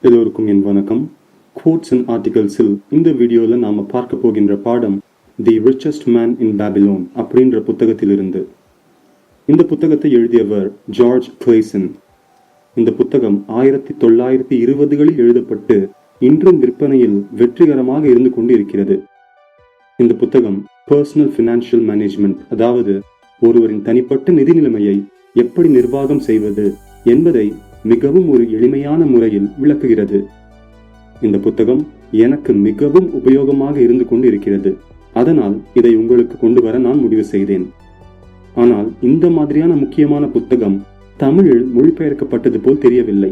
எல்லோருக்கும் என் வணக்கம். Quotes and ஆர்டிகல்ஸில் இந்த வீடியோவில் நாம் பார்க்க போகின்ற பாடம் தி ரிச்சஸ்ட் மேன் இன் பாபிலோன் அப்படின்ற புத்தகத்திலிருந்து. இந்த புத்தகத்தை எழுதியவர் ஜார்ஜ் கிளேசன். இந்த புத்தகம் 1920களில் எழுதப்பட்டு இன்றும் விற்பனையில் வெற்றிகரமாக இருந்து கொண்டு இருக்கிறது. இந்த புத்தகம் பர்சனல் ஃபினான்ஷியல் மேனேஜ்மெண்ட், அதாவது ஒருவரின் தனிப்பட்ட நிதி நிலைமையை எப்படி நிர்வாகம் செய்வது என்பதை மிகவும் ஒரு எளிமையான முறையில் விளக்குகிறது. இந்த புத்தகம் எனக்கு மிகவும் உபயோகமாக இருந்து கொண்டு இருக்கிறது. அதனால் இதை உங்களுக்கு கொண்டு வர நான் முடிவு செய்தேன். ஆனால் இந்த மாதிரியான முக்கியமான புத்தகம் தமிழில் மொழிபெயர்க்கப்பட்டது போல் தெரியவில்லை.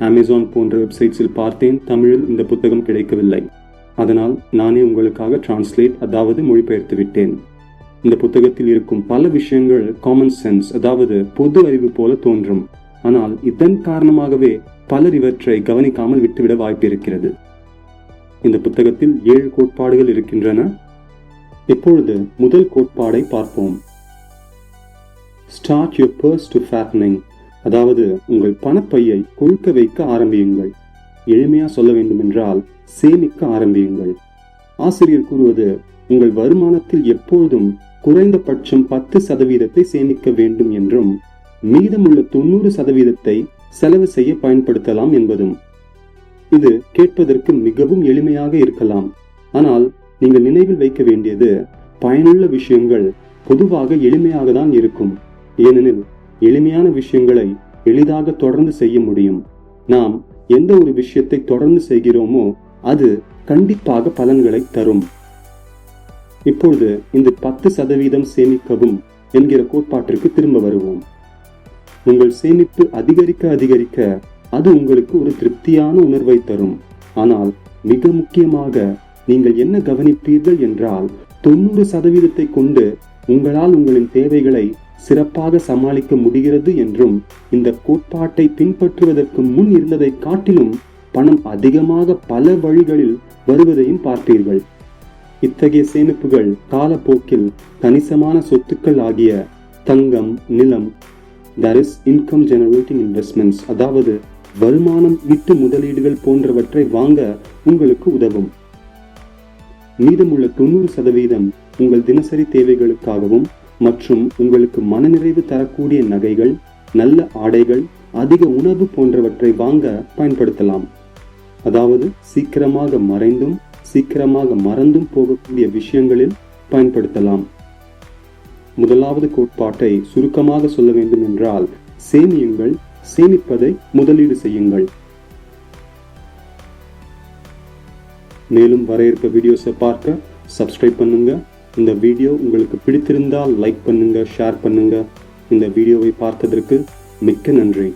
அமேசான் போன்ற வெப்சைட்ஸில் பார்த்தேன், தமிழில் இந்த புத்தகம் கிடைக்கவில்லை. அதனால் நானே உங்களுக்காக டிரான்ஸ்லேட், அதாவது மொழிபெயர்த்து விட்டேன். இந்த புத்தகத்தில் இருக்கும் பல விஷயங்கள் காமன் சென்ஸ், அதாவது பொது அறிவு போல தோன்றும். ஆனால் இதன் காரணமாகவே பலர் இவற்றை கவனிக்காமல் விட்டுவிட வாய்ப்பு இருக்கிறது. இந்த புத்தகத்தில் 7 கோட்பாடுகள் இருக்கின்றன. இப்பொழுது முதல் கோட்பாடை பார்ப்போம். Start your purse to fattening, அதாவது உங்கள் பணப்பையை கொழுக்க வைக்க ஆரம்பியுங்கள். எளிமையா சொல்ல வேண்டும் என்றால் சேமிக்க ஆரம்பியுங்கள். ஆசிரியர் கூறுவது, உங்கள் வருமானத்தில் எப்பொழுதும் குறைந்தபட்சம் 10% சேமிக்க வேண்டும் என்றும் மீதமுள்ள 90% செலவு செய்ய பயன்படுத்தலாம் என்பதும். இது கேட்பதற்கு மிகவும் எளிமையாக இருக்கலாம். ஆனால் நீங்கள் நினைவில் வைக்க வேண்டியது, பயனுள்ள விஷயங்கள் பொதுவாக எளிமையாக தான் இருக்கும். ஏனெனில் எளிமையான விஷயங்களை எளிதாக தொடர்ந்து செய்ய முடியும். நாம் எந்த ஒரு விஷயத்தை தொடர்ந்து செய்கிறோமோ அது கண்டிப்பாக பலன்களை தரும். இப்பொழுது இந்த 10% சேமிக்கவும் என்கிற கோட்பாட்டிற்கு திரும்ப வருவோம். உங்கள் சேமிப்பு அதிகரிக்க அதிகரிக்க அது உங்களுக்கு ஒரு திருப்தியான உணர்வை தரும். ஆனால் மிக முக்கியமாக நீங்கள் என்ன கவனிப்பீர்கள் என்றால், 90% கொண்டு உங்களால் உங்களின் தேவைகளை சிறப்பாக சமாளிக்க முடிகிறது என்றும், இந்த கோட்பாட்டை பின்பற்றுவதற்கு முன் இருந்ததை காட்டிலும் பணம் அதிகமாக பல வழிகளில் வருவதையும் பார்ப்பீர்கள். இத்தகைய சேமிப்புகள் காலப்போக்கில் கணிசமான சொத்துக்கள் ஆகிய தங்கம், நிலம், that is income generating investments, அதாவது வருமானம் ஈட்டு முதலீடுகள் போன்றவற்றை வாங்க உங்களுக்கு உதவும். மீதமுள்ள 90% உங்கள் தினசரி தேவைகளுக்காகவும் மற்றும் உங்களுக்கு மனநிறைவு தரக்கூடிய நகைகள், நல்ல ஆடைகள், அதிக உணவு போன்றவற்றை வாங்க பயன்படுத்தலாம். அதாவது சீக்கிரமாக மறைந்தும் சீக்கிரமாக மறந்தும் போகக்கூடிய விஷயங்களில் பயன்படுத்தலாம். முதலாவது கோட்பாட்டை சுருக்கமாக சொல்ல வேண்டும் என்றால், சேமியுங்கள், சேமிப்பதை முதலீடு செய்யுங்கள். மேலும் வர இருக்க வீடியோஸை பார்க்க சப்ஸ்கிரைப் பண்ணுங்க. இந்த வீடியோ உங்களுக்கு பிடித்திருந்தால் லைக் பண்ணுங்க, ஷேர் பண்ணுங்க. இந்த வீடியோவை பார்த்ததற்கு மிக்க நன்றி.